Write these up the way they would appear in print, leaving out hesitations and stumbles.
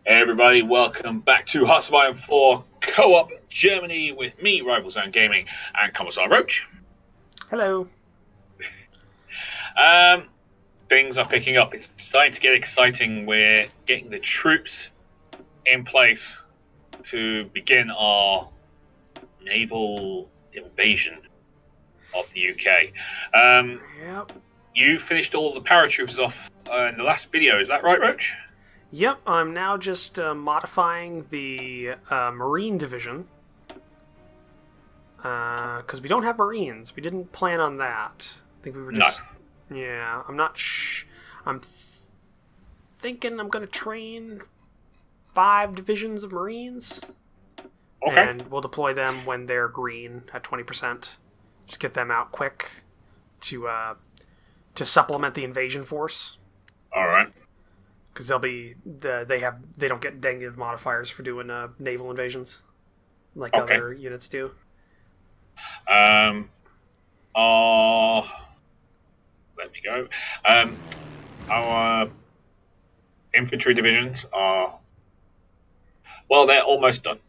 Hey everybody, welcome back to Hearts of Iron 4 Co-op Germany with me, Rival Zone Gaming, and Commissar Roach. Hello. Um, Things are picking up. It's starting to get exciting. We're getting the troops in place to begin our naval invasion of the UK. Yep. You finished all the paratroopers off in the last video, is that right, Roach? Yep. I'm now just modifying the Marine division because we don't have Marines. We didn't plan on that. I think we were just. No. Yeah. I'm not. I'm thinking I'm gonna train 5 divisions of Marines. Okay. And we'll deploy them when they're green at 20%. Just get them out quick to supplement the invasion force. All right. Because they don't get negative modifiers for doing naval invasions like other units do. Let me go. Our infantry divisions are they're almost done.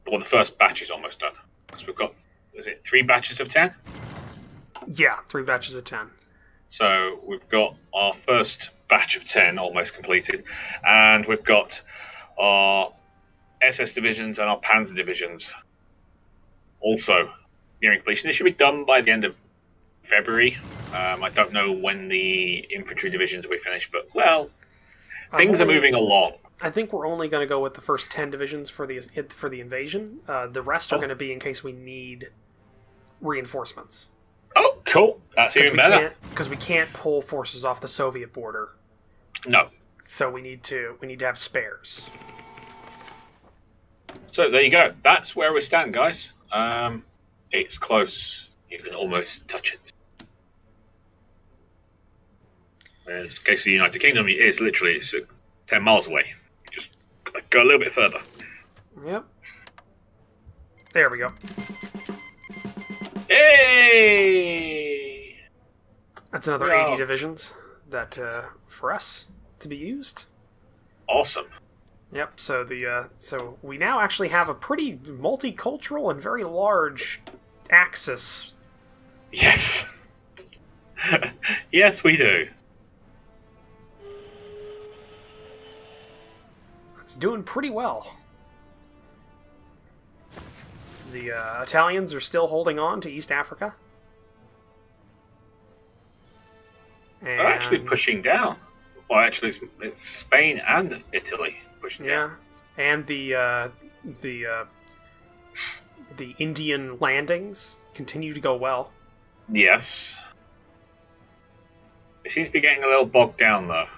Well, the first batch is almost done. So we've got, is it 3 batches of 10? Yeah, 3 batches of 10. So we've got our first batch of 10 almost completed, and we've got our SS divisions and our Panzer divisions also nearing completion. It should be done by the end of February. I don't know when the infantry divisions will be finished, but things are moving along. I think we're only going to go with the first 10 divisions for the invasion. The rest are going to be in case we need reinforcements. Oh, cool! That's even better. Because we can't pull forces off the Soviet border. No. So we need to have spares. So there you go. That's where we stand, guys. It's close. You can almost touch it. In the case of the United Kingdom, it is literally 10 miles away. Just go a little bit further. Yep. There we go. Hey! That's another 80 divisions that for us to be used. Awesome. Yep. So so we now actually have a pretty multicultural and very large Axis. Yes. Yes, we do. It's doing pretty well. The Italians are still holding on to East Africa. And They're actually pushing down. Well, actually, it's Spain and Italy pushing down. Yeah, and the Indian landings continue to go well. Yes. It seems to be getting a little bogged down, though.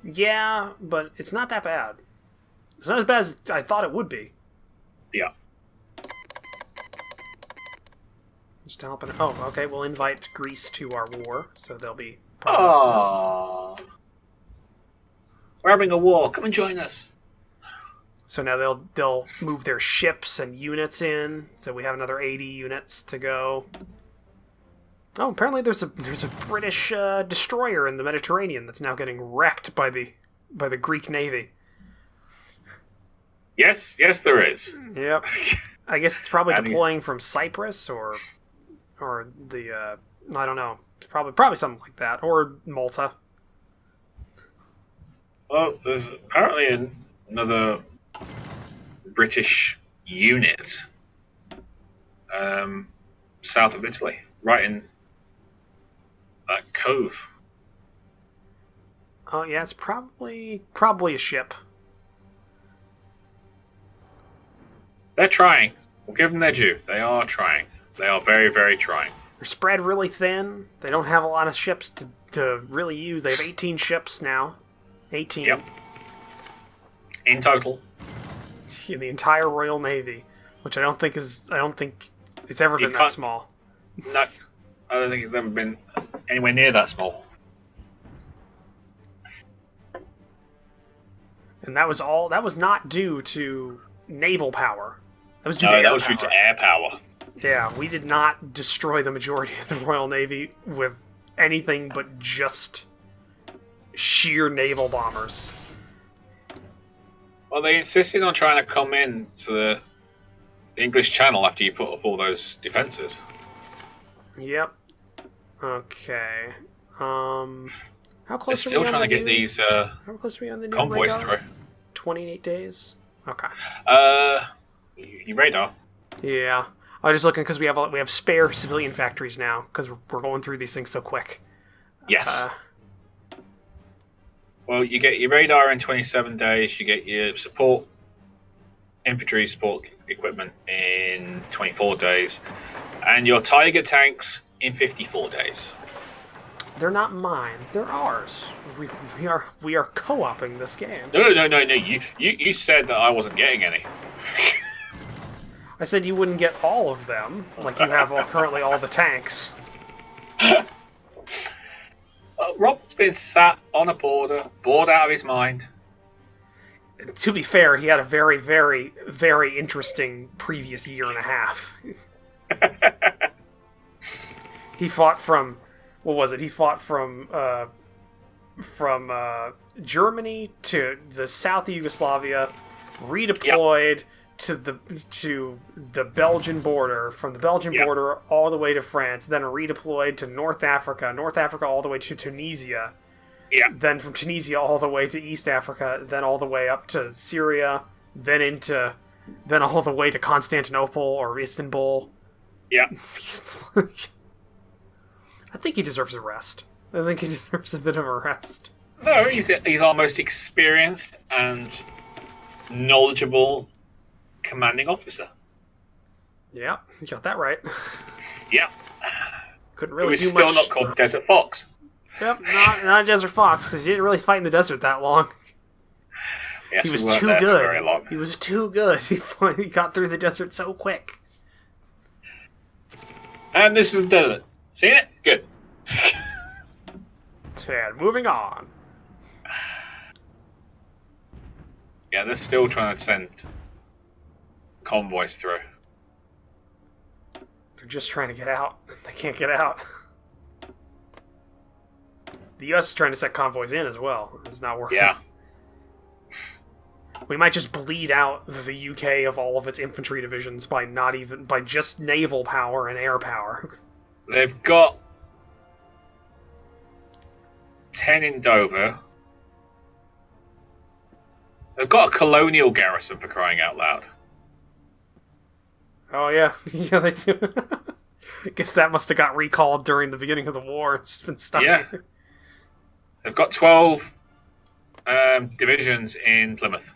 Yeah, but it's not that bad. It's not as bad as I thought it would be. Yeah. Just helping. Oh, okay. We'll invite Greece to our war, so they'll be. Oh, we're having a war. Come and join us. So now they'll move their ships and units in. So we have another 80 units to go. Oh, apparently there's a British destroyer in the Mediterranean that's now getting wrecked by the Greek Navy. Yes, there is. Yep. I guess it's probably deploying from Cyprus or the I don't know. It's probably something like that, or Malta. Well, there's apparently another British unit south of Italy, right in that cove. Oh yeah, it's probably a ship. They're trying. We'll give them their due. They are trying. They are very, very trying. They're spread really thin. They don't have a lot of ships to really use. They have 18 ships now. 18. Yep. In total. In the entire Royal Navy, which I don't think it's ever been that small. No, I don't think it's ever been anywhere near that small. And that was not due to naval power. That was due to air power. Yeah, we did not destroy the majority of the Royal Navy with anything but just sheer naval bombers. Well, they insisted on trying to come in to the English Channel after you put up all those defences. Yep. Okay. How They're close are still we on trying the to get new? these How close are we on the new convoys radar? through. 28 days. Okay. Your radar. Yeah. I was just looking because we have spare civilian factories now because we're going through these things so quick. Yes. Well, you get your radar in 27 days. You get your infantry support equipment in 24 days, and your Tiger tanks in 54 days. They're not mine. They're ours. We are co-oping this game. No. You said that I wasn't getting any. I said you wouldn't get all of them, like you have currently all the tanks. Rob's been sat on a border, bored out of his mind. To be fair, he had a very, very, very interesting previous year and a half. He fought from, what was it? He fought from Germany to the south of Yugoslavia, redeployed to the Belgian border, from the Belgian border all the way to France, then redeployed to North Africa all the way to Tunisia. Yeah. Then from Tunisia all the way to East Africa, then all the way up to Syria, then all the way to Constantinople or Istanbul. Yeah. I think he deserves a rest. I think he deserves a bit of a rest. No, he's our most experienced and knowledgeable commanding officer. Yeah, you got that right. Yeah. Couldn't really do still much. Not called Desert Fox. Yep, not Desert Fox, because he didn't really fight in the desert that long. Yes, He was we weren't too there for good. very long. He was too good. He got through the desert so quick. And this is the desert. Seen it? Good. Ted, moving on. Yeah, they're still trying to send convoys through. They're just trying to get out. They can't get out. The U.S. is trying to set convoys in as well. It's not working. Yeah. We might just bleed out the UK of all of its infantry divisions by just naval power and air power. They've got 10 in Dover. They've got a colonial garrison, for crying out loud. Oh yeah, yeah they do. I guess that must have got recalled during the beginning of the war. It's just been stuck here. They've got 12 divisions in Plymouth.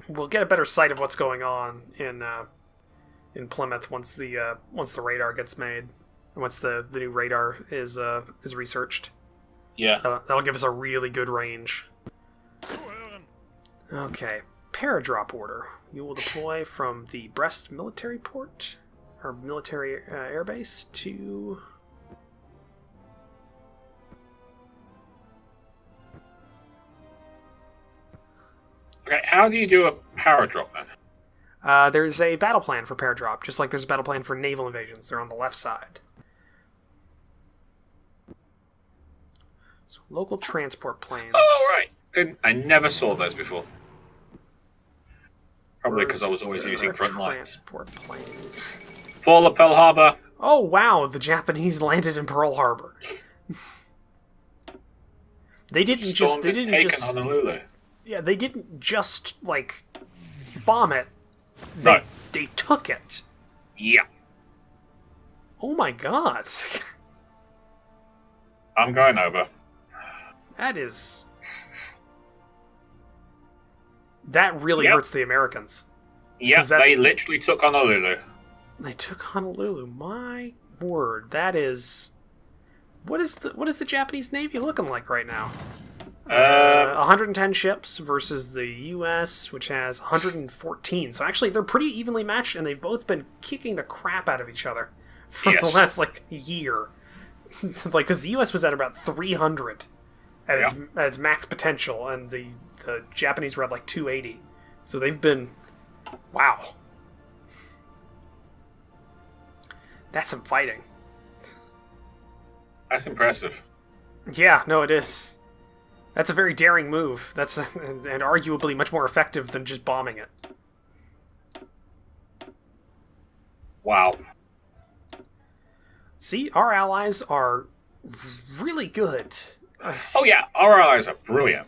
We'll get a better sight of what's going on in Plymouth once the radar gets made, once the new radar is researched. Yeah, that'll give us a really good range. Okay, paradrop order. You will deploy from the Brest military port or military airbase to. Okay, how do you do a paradrop then? There's a battle plan for paradrop, just like there's a battle plan for naval invasions. They're on the left side. So local transport planes. Oh, right. I never saw those before. Probably because I was always using front lines. Transport planes. Fall of Pearl Harbor. Oh wow, the Japanese landed in Pearl Harbor. They didn't just Honolulu. Yeah, they didn't just like bomb it. They took it. Yeah. Oh my god. I'm going over. That really hurts the Americans. Yeah, they literally took Honolulu. They took Honolulu. My word, that is. What is the Japanese Navy looking like right now? 110 ships versus the U.S., which has 114. So actually, they're pretty evenly matched, and they've both been kicking the crap out of each other for the last year. Because the U.S. was at about 300 at its max potential, and the Japanese were at 280. So they've been, wow, that's some fighting. That's impressive. Yeah, no, it is. That's a very daring move. That's and arguably much more effective than just bombing it. Wow. See, our allies are really good. Oh yeah, our allies are brilliant.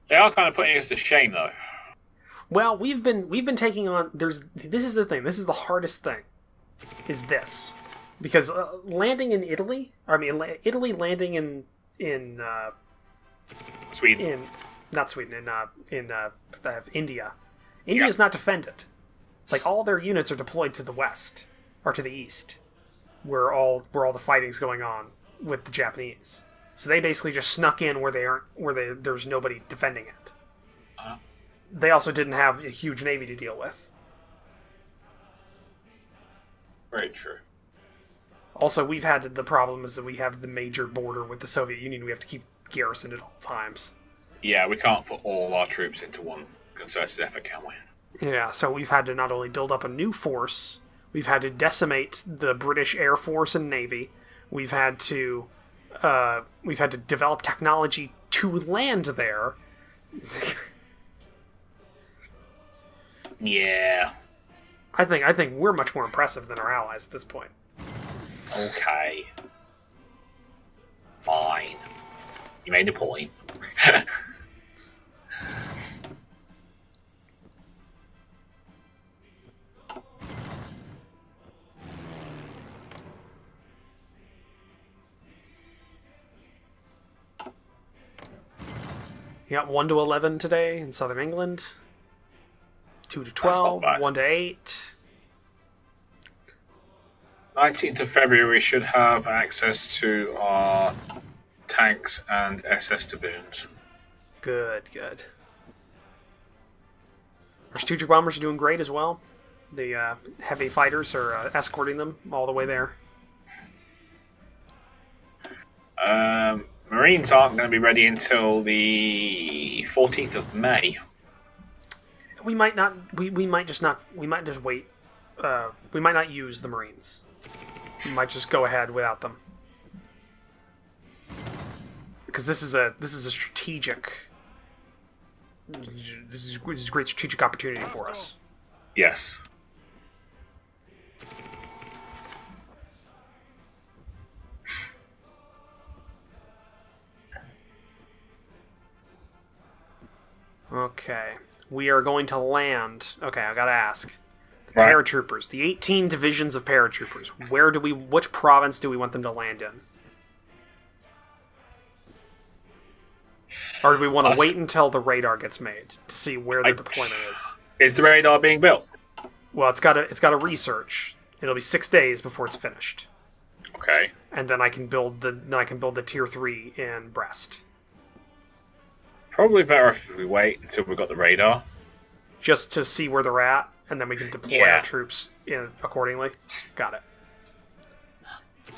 They are kind of putting us to shame, though. Well, we've been taking on. This is the thing. This is the hardest thing. Is this because landing in Italy? Italy landing in Sweden. Not Sweden. In India. India's not defended. Like all their units are deployed to the west or to the east, where all the fighting's going on with the Japanese. So they basically just snuck in there's nobody defending it. They also didn't have a huge navy to deal with. Very true. Also, we've had the problem is that we have the major border with the Soviet Union. We have to keep garrisoned at all times. Yeah, we can't put all our troops into one concerted effort, can we? Yeah, so we've had to not only build up a new force, we've had to decimate the British Air Force and Navy. We've had to develop technology to land there. Yeah. I think we're much more impressive than our allies at this point. Okay. Fine. You made a point. You got 1 to 11 today in southern England. 2 to 12, 1 to 8. 19th of February, we should have access to our tanks and SS divisions. Good. Our strategic bombers are doing great as well. The heavy fighters are escorting them all the way there. Marines aren't going to be ready until the 14th of May. We might not. We might just not. We might just wait. We might not use the Marines. We might just go ahead without them. Because this is a strategic. This is a great strategic opportunity for us. Yes. Okay. We are going to land. Okay, I gotta ask. The paratroopers, the 18 divisions of paratroopers. Which province do we want them to land in? Or do we want to wait until the radar gets made to see where the deployment is? Is the radar being built? Well, it's got to research. It'll be 6 days before it's finished. Okay. And then I can build the tier 3 in Brest. Probably better if we wait until we've got the radar. Just to see where they're at, and then we can deploy our troops in accordingly. Got it.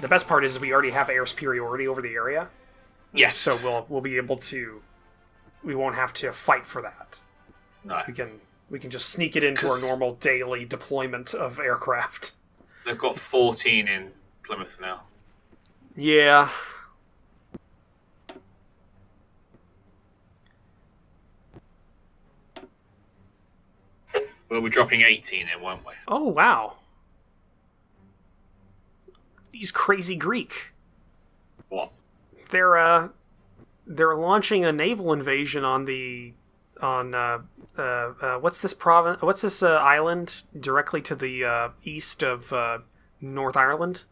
The best part is we already have air superiority over the area. Yes. So we'll be able to. We won't have to fight for that. No. We can just sneak it into our normal daily deployment of aircraft. They've got 14 in Plymouth now. Yeah. We'll be dropping 18 in, won't we? Oh, wow. These crazy Greek. What? They're launching a naval invasion on what's this province? What's this island directly to the east of North Ireland?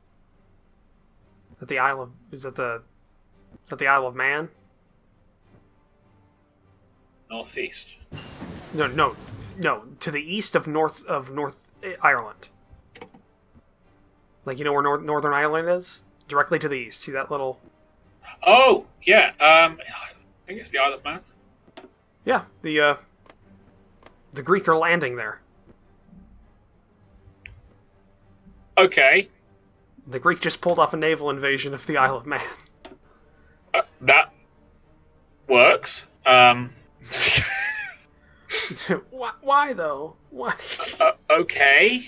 Is that the Isle of Man? Northeast. No. To the east of North Ireland. Like, you know where Northern Ireland is? Directly to the east. See that little... Oh, yeah. I think it's the Isle of Man. Yeah, the Greek are landing there. Okay. The Greek just pulled off a naval invasion of the Isle of Man. That works. Why though? Why? Okay.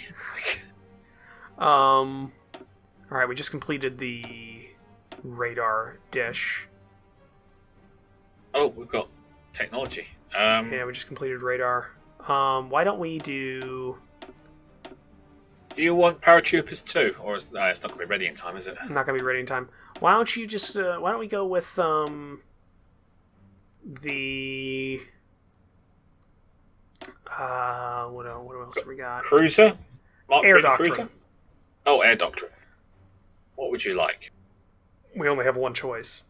All right, we just completed the radar dish. Oh, we've got technology. Yeah, we just completed radar. Why don't we do... Do you want paratroopers too? Or it's not going to be ready in time, is it? Not going to be ready in time. Why don't you just... why don't we go with the... what else have we got? Cruiser? Mark Air III Doctrine. Cruiser? Oh, Air Doctrine. What would you like? We only have one choice.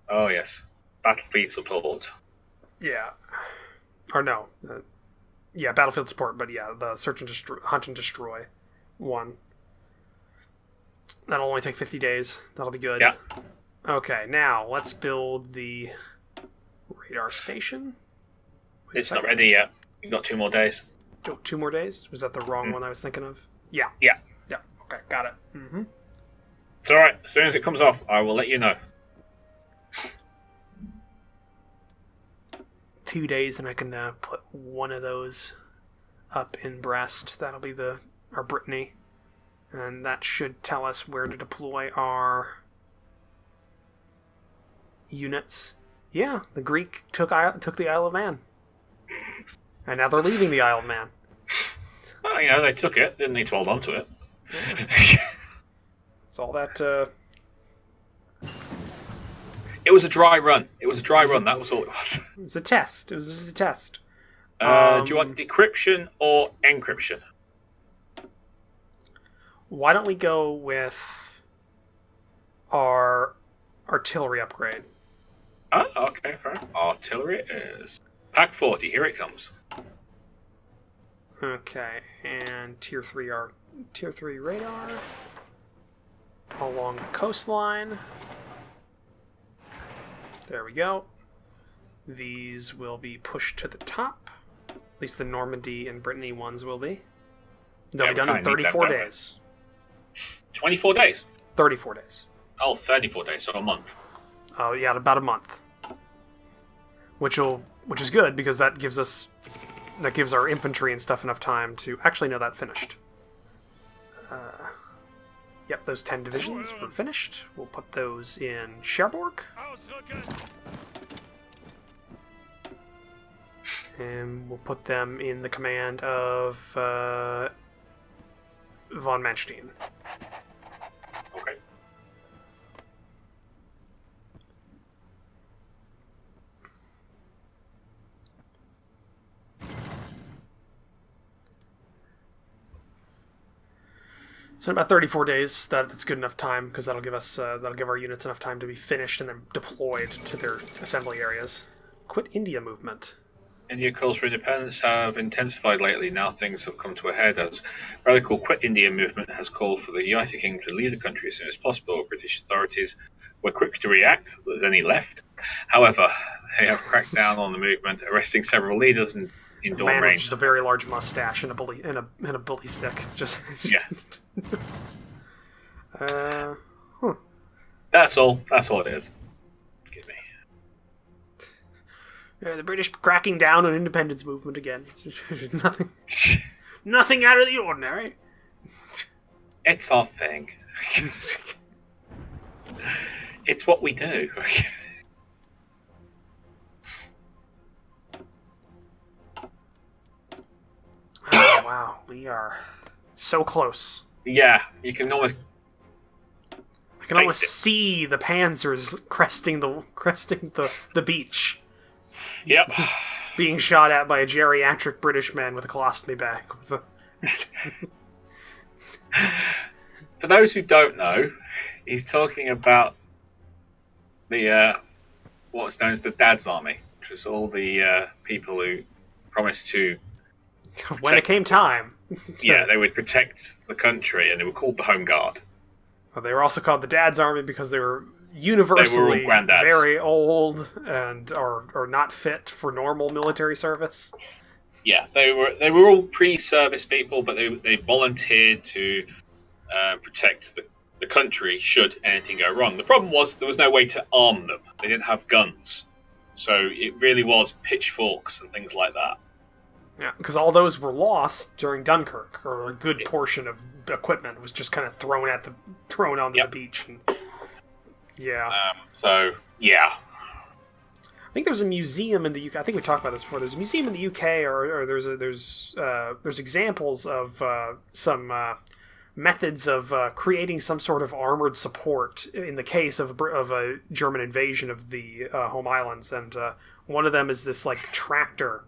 Oh, yes. Battlefield support. Yeah. Or no. Yeah, battlefield support, but yeah, the search and destroy, hunt and destroy one. That'll only take 50 days. That'll be good. Yeah. Okay, now let's build the radar station. Wait a It's not second. ready yet. You've got 2 more days. Oh, 2 more days? Was that the wrong one I was thinking of? Yeah. Yeah. Yeah. Okay, got it. Mm-hmm. It's alright. As soon as it comes off, I will let you know. 2 days, and I can put one of those up in Brest. That'll be our Brittany, and that should tell us where to deploy our units. Yeah, the Greek took the Isle of Man, and now they're leaving the Isle of Man. Well, they took it. Didn't need to hold on to it. It's all that. It was a dry run. That was all it was. It was a test. It was just a test. Do you want decryption or encryption? Why don't we go with our artillery upgrade? Oh, okay, fair. Artillery is Pack 40. Here it comes. Okay, and tier 3 radar along the coastline. There we go. These will be pushed to the top. At least the Normandy and Brittany ones will be. They'll be done in 34 days. 24 days? 34 days. Oh, 34 days, so a month. Oh, yeah, about a month. Which is good, because that gives our infantry and stuff enough time to... Actually, no, that finished. Yep, those 10 divisions were finished. We'll put those in Cherbourg. And we'll put them in the command of von Manstein. Okay. So in about 34 days, that's good enough time, because that'll give our units enough time to be finished and then deployed to their assembly areas. Quit India movement. India calls for independence have intensified lately. Now things have come to a head as radical Quit India movement has called for the United Kingdom to leave the country as soon as possible. British authorities were quick to react, but there's any left. However, they have cracked down on the movement, arresting several leaders and in dawn Man with range. just a very large mustache and a bully stick. Just Yeah. Huh. That's all it is. Excuse me. Yeah, the British cracking down on independence movement again. Nothing out of the ordinary. It's our thing. It's what we do. Oh, wow, we are so close. Yeah, you can almost I can almost see the Panzers cresting the beach, Yep. being shot at by a geriatric British man with a colostomy bag. For those who don't know, he's talking about the what's known as the Dad's Army, which was all the people who promised to When it came time. yeah, they would protect the country, and they were called the Home Guard. Well, they were also called the Dad's Army because they were universally granddads. very old and are not fit for normal military service. Yeah, they were all pre-service people, but they volunteered to protect the country should anything go wrong. The problem was there was no way to arm them. They didn't have guns, so it really was pitchforks and things like that. Yeah, because all those were lost during Dunkirk, or a good portion of equipment was just kind of thrown onto the beach. And Yeah. So yeah, I think there's a museum in the UK. I think we talked about this before. There's a museum in the UK, or there's examples of some methods of creating some sort of armored support in the case of a German invasion of the home islands. And one of them is this like tractor,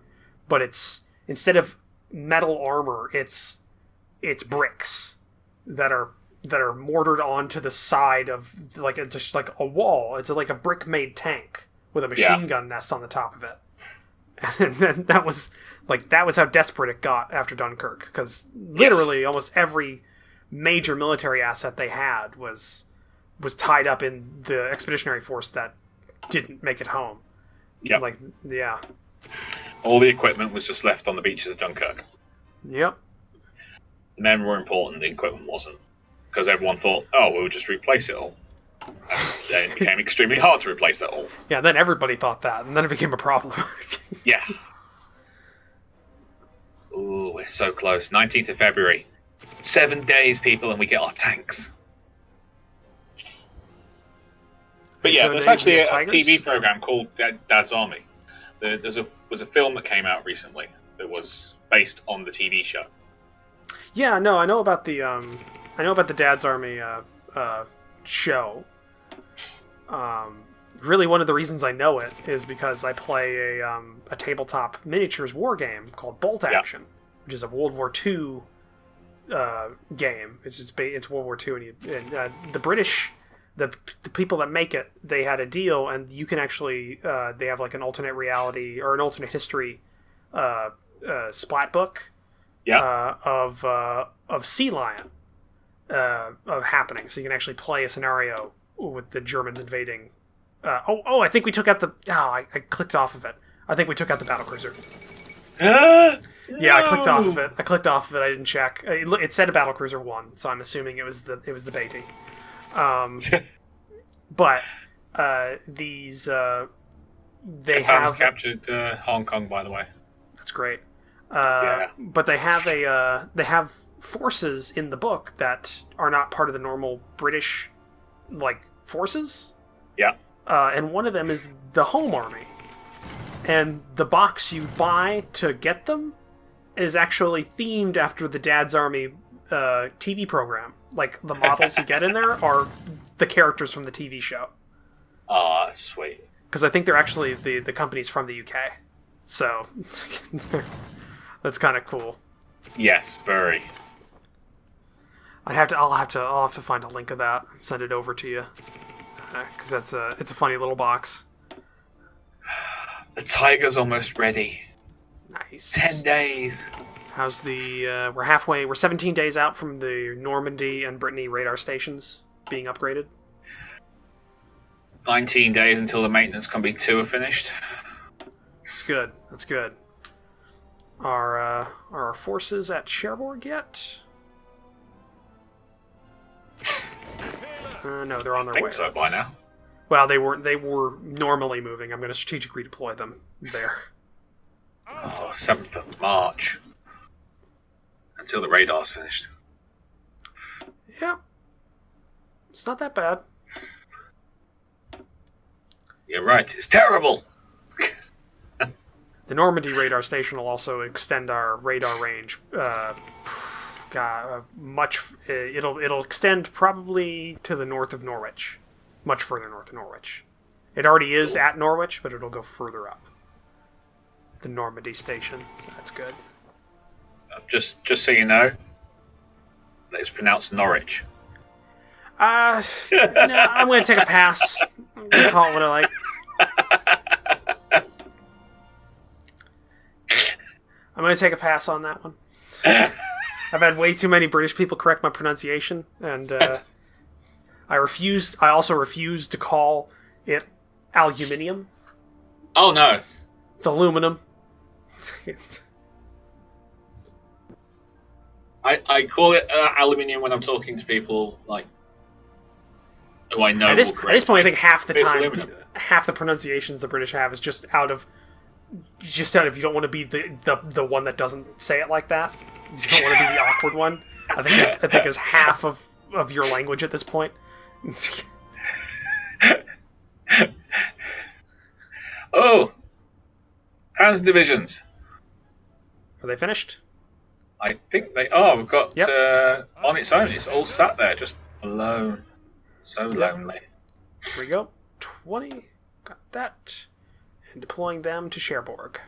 but it's instead of metal armor, it's bricks that are mortared onto the side of just like a wall. It's like a brick made tank with a machine gun nest on the top of it. And then that was how desperate it got after Dunkirk, because literally almost every major military asset they had was tied up in the expeditionary force that didn't make it home. Yeah. All the equipment was just left on the beaches of Dunkirk. Yep. The men were important, the equipment wasn't. Because everyone thought, oh, we'll just replace it all. And then it became extremely hard to replace it all. Yeah, then everybody thought that, and then it became a problem. Yeah. Ooh, we're so close. 19th of February. 7 days, people, and we get our tanks. But yeah, there's actually a TV program called Dad's Army. There was a film that came out recently that was based on the TV show. Yeah, no, I know about the Dad's Army show. Really, one of the reasons I know it is because I play a tabletop miniatures war game called Bolt Action, which is a World War II game. It's World War II, and the British, the people that make it, they had a deal, and you can actually they have like an alternate reality or an alternate history splat book of Sea Lion of happening, so you can actually play a scenario with the Germans invading. I think we took out I clicked off of it. I think we took out the battlecruiser. No! Yeah, I clicked off of it. I didn't check. It said a battlecruiser 1, so I'm assuming it was the Beatty. But these they have captured Hong Kong, by the way. That's great. But they have forces in the book that are not part of the normal British forces. Yeah. And one of them is the Home Army. And the box you buy to get them is actually themed after the Dad's Army TV program. Like, the models you get in there are the characters from the TV show. Ah, sweet. Because I think they're actually the company's from the UK. So, that's kind of cool. Yes, very. I'll have to find a link of that and send it over to you. Because it's a funny little box. The Tiger's almost ready. Nice. 10 days. How's the... we're 17 days out from the Normandy and Brittany radar stations being upgraded. 19 days until the maintenance Combi 2 are finished. That's good. Are our forces at Cherbourg yet? No, they're on their way. I think so by now. Well, they were normally moving. I'm going to strategically redeploy them there. 7th of March. Until the radar's finished. Yeah. It's not that bad. You're right. It's terrible. The Normandy radar station will also extend our radar range. It'll extend probably to the north of Norwich, much further north of Norwich. It already is at Norwich, but it'll go further up. The Normandy station, so that's good. Just so you know, it's pronounced Norwich. No, I'm going to take a pass. I'm going to call it what I like. I'm going to take a pass on that one. I've had way too many British people correct my pronunciation, and I also refuse to call it aluminium. Oh, no. It's aluminum. I call it aluminium when I'm talking to people who I know. At this point, I think half the time, aluminum. Half the pronunciations the British have is just out of you don't want to be the one that doesn't say it like that. You don't want to be the awkward one. I think is half of your language at this point. Panzer divisions. Are they finished? I think they are. We've got Yep. on its own. It's all sat there, just alone. So lonely. Here we go. 20. Got that. And deploying them to Cherbourg.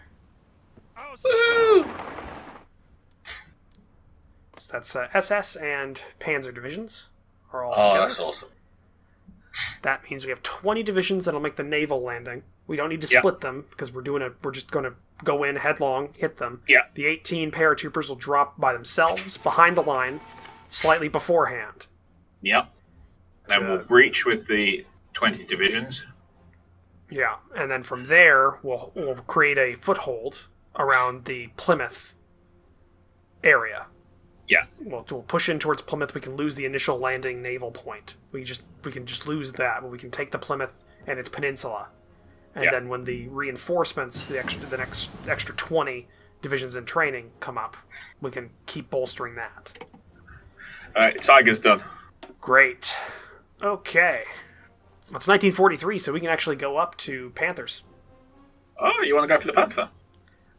Woo! So that's SS and Panzer divisions are all Oh, together. that's awesome. That means we have 20 divisions that'll make the naval landing. We don't need to split them because we're just going to go in headlong, hit them. Yeah. The 18 paratroopers will drop by themselves behind the line, slightly beforehand. Yep. Then we'll breach with the 20 divisions. Yeah, and then from there we'll create a foothold around the Plymouth area. Yeah. We'll push in towards Plymouth. We can lose the initial landing naval point. We can just lose that, but we can take the Plymouth and its peninsula. And then when the reinforcements, the next extra 20 divisions in training come up, we can keep bolstering that. All right, Tiger's done. Great. Okay. It's 1943, so we can actually go up to Panthers. Oh, you want to go for the Panther?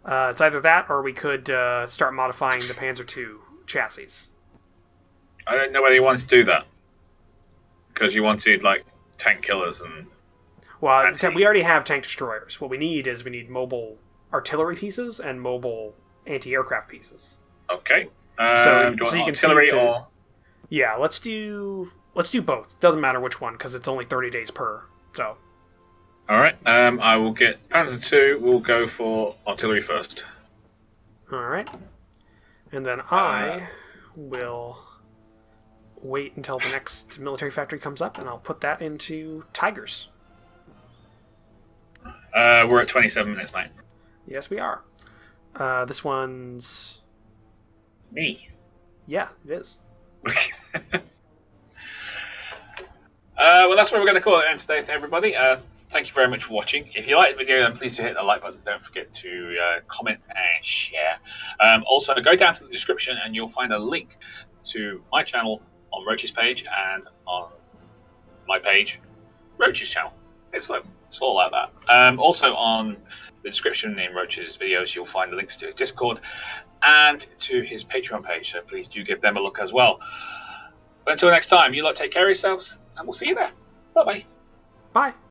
It's either that, or we could start modifying the Panzer II chassis. I don't know whether you wanted to do that. Because you wanted, like, tank killers and... Well, we already have tank destroyers. What we need mobile artillery pieces and mobile anti-aircraft pieces. Okay. So do you want you can artillery see or... Yeah, let's do both. Doesn't matter which one, because it's only 30 days per. So. All right. I will get Panzer II. We'll go for artillery first. All right. And then I will wait until the next military factory comes up, and I'll put that into Tigers. We're at 27 minutes, mate. Yes, we are. This one's... Me. Yeah, it is. Well, that's where we're going to call it end today, everybody. Thank you very much for watching. If you like the video, then please do hit the like button. Don't forget to comment and share. Also, go down to the description and you'll find a link to my channel on Roach's page and on my page, Roach's channel. It's all like that. Also, on the description in Roach's videos, you'll find the links to his Discord and to his Patreon page. So please do give them a look as well. But until next time, you lot take care of yourselves, and we'll see you there. Bye-bye. Bye.